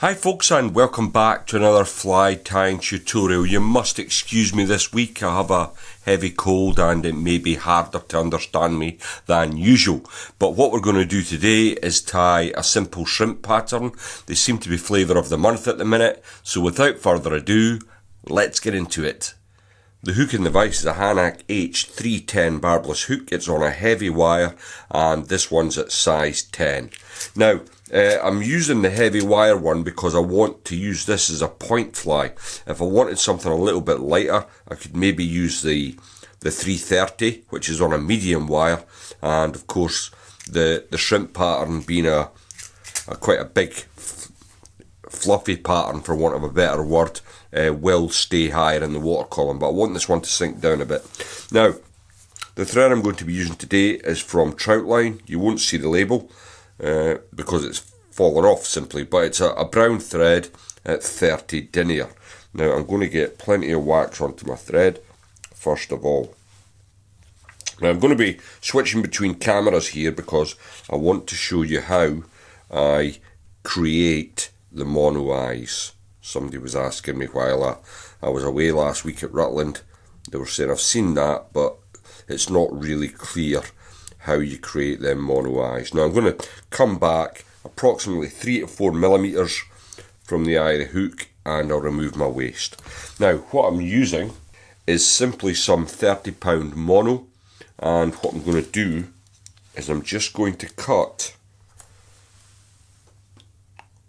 Hi folks, and welcome back to another fly tying tutorial. You must excuse me this week. I have a heavy cold and it may be harder to understand me than usual. But what we're going to do today is tie a simple shrimp pattern. They seem to be flavour of the month at the minute. So without further ado, let's get into it. The hook in the vise is a Hanak H310 barbless hook. It's on a heavy wire and this one's at size 10. Now, I'm using the heavy wire one because I want to use this as a point fly. If I wanted something a little bit lighter, I could maybe use the 330, which is on a medium wire. And of course, the shrimp pattern being a quite a big fluffy pattern, for want of a better word, will stay higher in the water column, but I want this one to sink down a bit. Now, the thread I'm going to be using today is from Troutline. You won't see the label because it's fallen off simply, but it's a brown thread at 30 denier. Now I'm going to get plenty of wax onto my thread first of all. Now I'm going to be switching between cameras here because I want to show you how I create the mono eyes. Somebody was asking me while I was away last week at Rutland. They were saying I've seen that, but it's not really clear how you create them mono eyes. Now I'm going to come back approximately 3 to 4 millimeters from the eye of the hook and I'll remove my waste. Now what I'm using is simply some 30-pound mono, and what I'm going to do is I'm just going to cut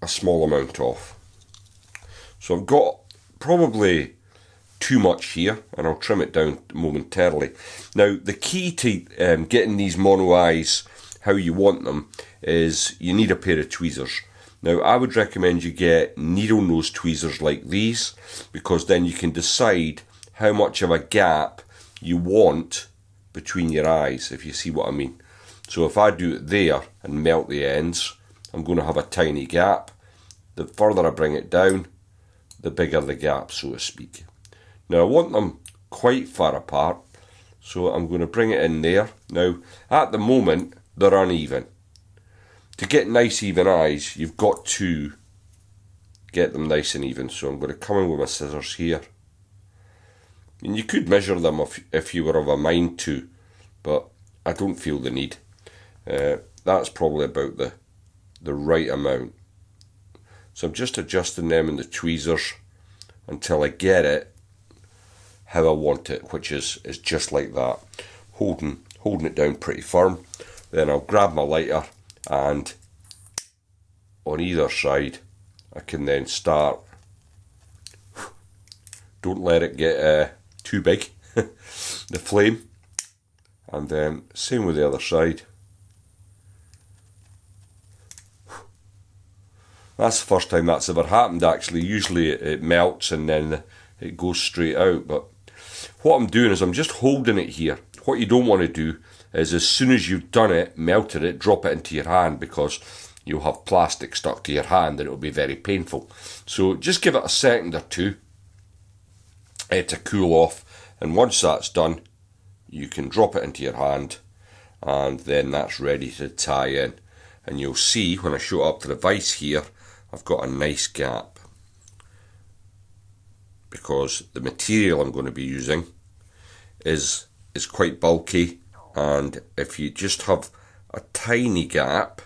a small amount off. So I've got probably too much here and I'll trim it down momentarily. Now the key to getting these mono eyes how you want them is you need a pair of tweezers. Now I would recommend you get needle nose tweezers like these, because then you can decide how much of a gap you want between your eyes, if you see what I mean. So if I do it there and melt the ends, I'm going to have a tiny gap. The further I bring it down, the bigger the gap, so to speak. Now I want them quite far apart, so I'm going to bring it in there. Now at the moment they're uneven. To get nice even eyes, you've got to get them nice and even, so I'm going to come in with my scissors here. And you could measure them if you were of a mind to, but I don't feel the need. That's probably about the right amount. So I'm just adjusting them in the tweezers until I get it how I want it, which is just like that, holding it down pretty firm. Then I'll grab my lighter and on either side I can then start. Don't let it get too big, the flame, and then same with the other side. That's the first time that's ever happened actually. Usually it melts and then it goes straight out, but what I'm doing is I'm just holding it here. What you don't want to do is as soon as you've done it, melted it, drop it into your hand, because you'll have plastic stuck to your hand and it'll be very painful. So just give it a second or two to cool off, and once that's done you can drop it into your hand and then that's ready to tie in. And you'll see when I show up to the vise here, I've got a nice gap, because the material I'm going to be using is quite bulky, and if you just have a tiny gap,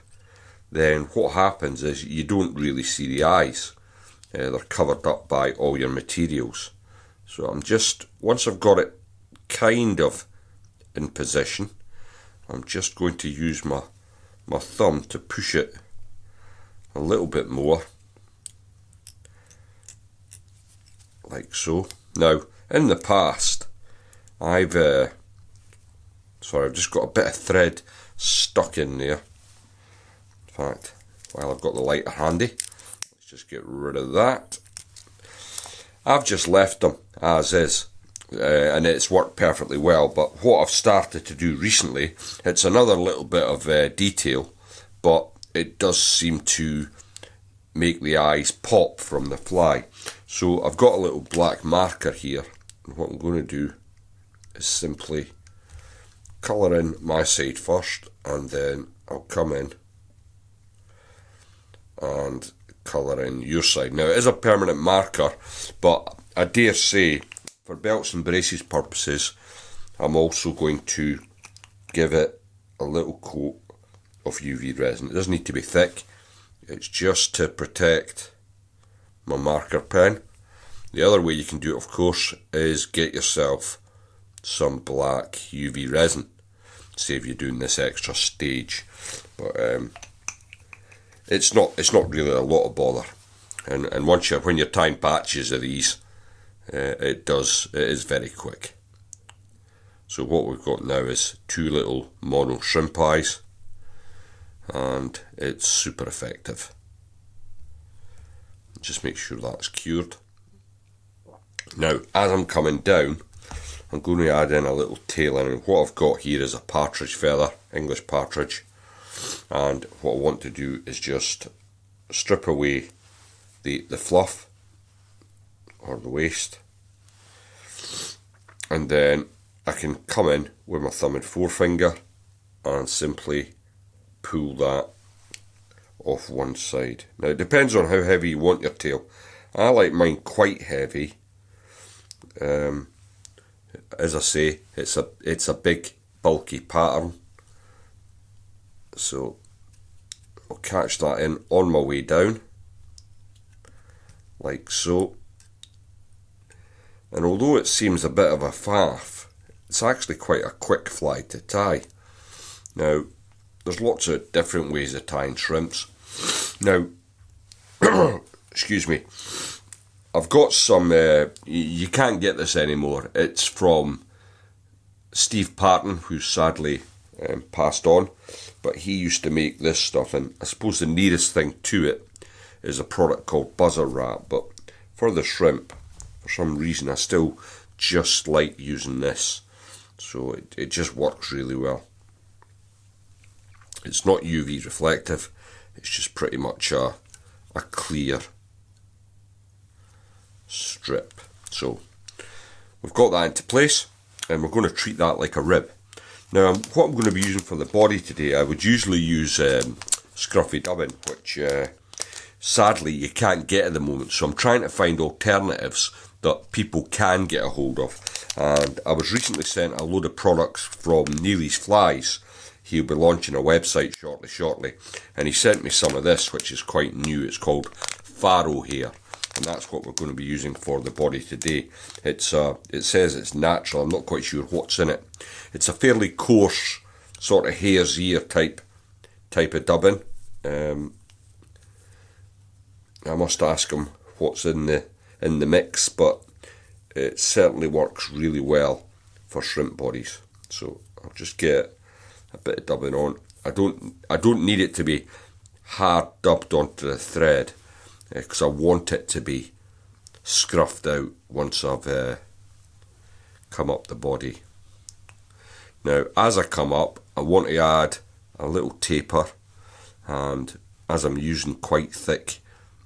then what happens is you don't really see the eyes. They're covered up by all your materials. So I'm just, once I've got it kind of in position, I'm just going to use my thumb to push it a little bit more, like so. Now in the past I've just got a bit of thread stuck in there. In fact, while I've got the lighter handy, let's just get rid of that. I've just left them as is, and it's worked perfectly well. But what I've started to do recently, it's another little bit of detail, but it does seem to make the eyes pop from the fly. So I've got a little black marker here, and what I'm going to do is simply colour in my side first, and then I'll come in and colour in your side. Now it is a permanent marker, but I dare say for belts and braces purposes I'm also going to give it a little coat of UV resin. It doesn't need to be thick, it's just to protect my marker pen. The other way you can do it, of course, is get yourself some black UV resin, save you doing this extra stage, but it's not really a lot of bother, and when you're tying patches of these, it is very quick. So what we've got now is 2 little mono shrimp eyes, and it's super effective. Just make sure that's cured. Now, as I'm coming down, I'm going to add in a little tail in, and what I've got here is a partridge feather, English partridge, and what I want to do is just strip away the fluff or the waste, and then I can come in with my thumb and forefinger and simply pull that off one side. Now it depends on how heavy you want your tail. I like mine quite heavy. As I say, it's a big bulky pattern, so I'll catch that in on my way down, like so. And although it seems a bit of a faff, it's actually quite a quick fly to tie. Now, there's lots of different ways of tying shrimps. Now, excuse me, I've got some, you can't get this anymore. It's from Steve Parton, who's sadly passed on, but he used to make this stuff, and I suppose the nearest thing to it is a product called Buzzer Wrap, but for the shrimp, for some reason I still just like using this, so it just works really well. It's not UV reflective, it's just pretty much a clear strip. So we've got that into place, and we're going to treat that like a rib. Now what I'm going to be using for the body today, I would usually use scruffy dubbing, which sadly you can't get at the moment, so I'm trying to find alternatives that people can get a hold of. And I was recently sent a load of products from Neely's Flies. He'll be launching a website shortly, and he sent me some of this, which is quite new. It's called Faro Hair, and that's what we're going to be using for the body today. It says it's natural. I'm not quite sure what's in it. It's a fairly coarse sort of hare's ear type of dubbing. I must ask him what's in the mix, but it certainly works really well for shrimp bodies. So I'll just get a bit of dubbing on. I don't need it to be hard dubbed onto the thread, because I want it to be scruffed out once I've come up the body. Now as I come up, I want to add a little taper, and as I'm using quite thick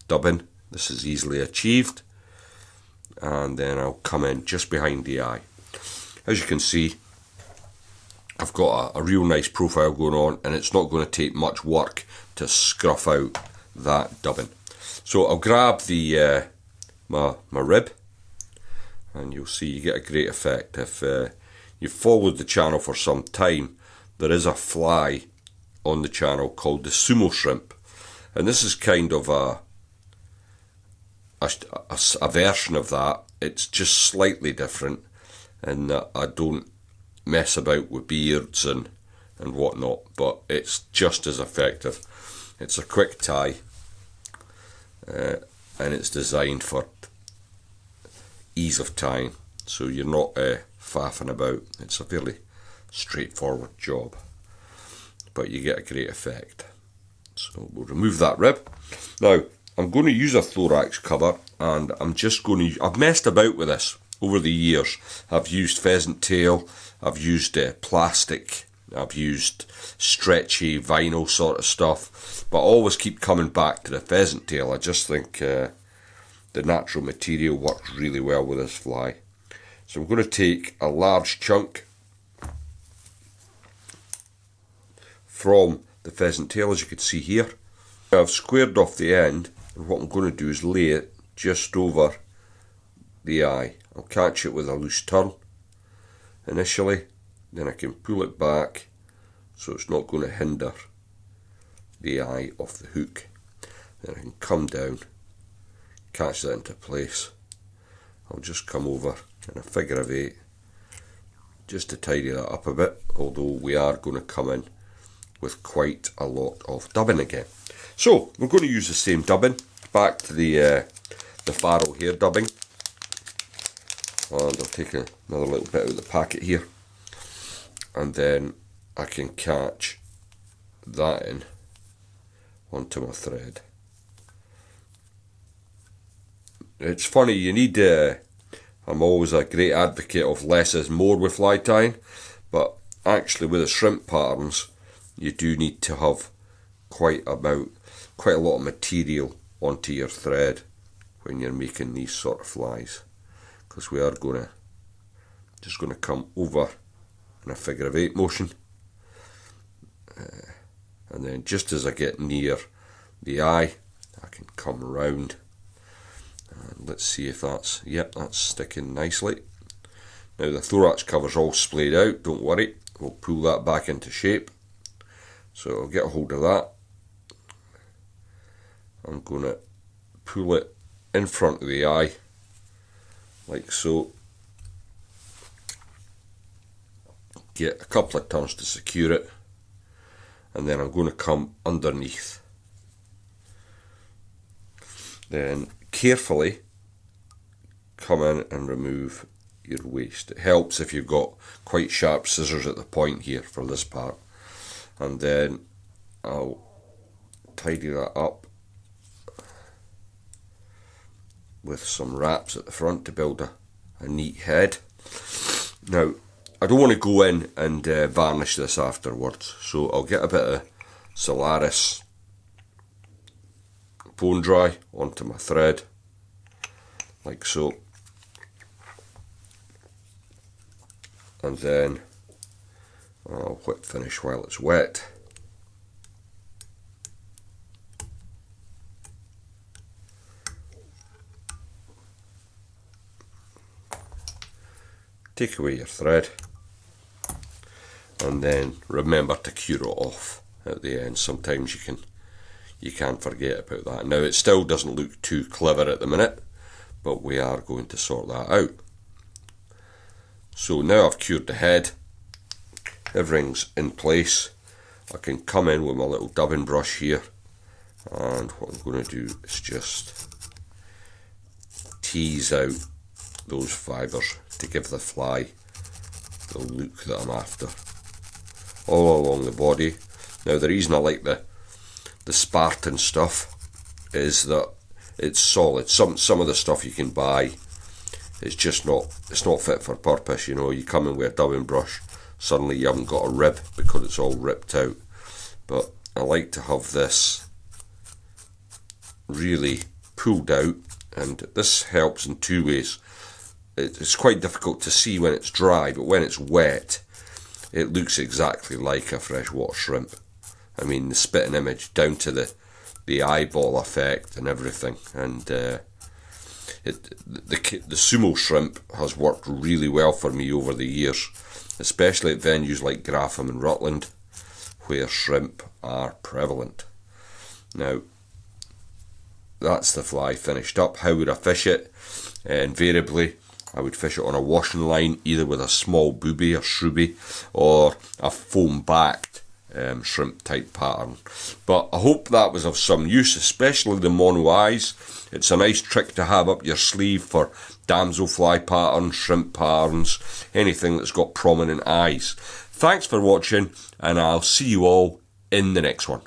dubbing, this is easily achieved. And then I'll come in just behind the eye. As you can see, I've got a real nice profile going on, and it's not going to take much work to scruff out that dubbing. So I'll grab the my rib, and you'll see you get a great effect. If you've followed the channel for some time, there is a fly on the channel called the sumo shrimp, and this is kind of a version of that. It's just slightly different in that I don't mess about with beards and whatnot, but it's just as effective. It's a quick tie, and it's designed for ease of tying, so you're not faffing about. It's a fairly straightforward job, but you get a great effect. So we'll remove that rib. Now I'm going to use a Thorax cover, and I'm just going to, I've messed about with this over the years. I've used pheasant tail, I've used plastic, I've used stretchy vinyl sort of stuff, but I always keep coming back to the pheasant tail. I just think the natural material works really well with this fly. So I'm going to take a large chunk from the pheasant tail, as you can see here. I've squared off the end, And what I'm going to do is lay it just over the eye. I'll catch it with a loose turn initially, then I can pull it back so it's not going to hinder the eye of the hook. Then I can come down, catch that into place. I'll just come over in a figure of 8 just to tidy that up a bit, although we are going to come in with quite a lot of dubbing again. So we're going to use the same dubbing, back to the Faro hair dubbing, and I'll take another little bit out of the packet here, and then I can catch that in onto my thread. It's funny, you need, I'm always a great advocate of less is more with fly tying, but actually with the shrimp patterns you do need to have quite a lot of material onto your thread when you're making these sort of flies, because we are just going to come over in a figure of 8 motion, and then just as I get near the eye I can come around, and let's see if that's, yep, that's sticking nicely. Now the thorax cover's all splayed out, don't worry, we'll pull that back into shape. So I'll get a hold of that. I'm going to pull it in front of the eye, like so. Get a couple of turns to secure it, and then I'm going to come underneath. Then carefully come in and remove your waste. It helps if you've got quite sharp scissors at the point here for this part. And then I'll tidy that up with some wraps at the front to build a neat head. Now I don't want to go in and varnish this afterwards, so I'll get a bit of Solaris bone dry onto my thread, like so, and then I'll whip finish while it's wet. Take away your thread, and then remember to cure it off at the end. Sometimes you can't forget about that. Now it still doesn't look too clever at the minute, but we are going to sort that out. So now I've cured the head, everything's in place. I can come in with my little dubbing brush here, and what I'm going to do is just tease out those fibres to give the fly the look that I'm after all along the body. Now the reason I like the Spartan stuff is that it's solid. Some of the stuff you can buy, it's not fit for purpose. You know, you come in with a dubbing brush, suddenly you haven't got a rib because it's all ripped out. But I like to have this really pulled out, and this helps in two ways. It's quite difficult to see when it's dry, but when it's wet it looks exactly like a freshwater shrimp. I mean, the spitting image down to the eyeball effect and everything, and the sumo shrimp has worked really well for me over the years, especially at venues like Grafham and Rutland where shrimp are prevalent. Now that's the fly finished up. How would I fish it? Invariably I would fish it on a washing line, either with a small booby or shrooby or a foam backed shrimp type pattern. But I hope that was of some use, especially the mono eyes. It's a nice trick to have up your sleeve for damselfly patterns, shrimp patterns, anything that's got prominent eyes. Thanks for watching, and I'll see you all in the next one.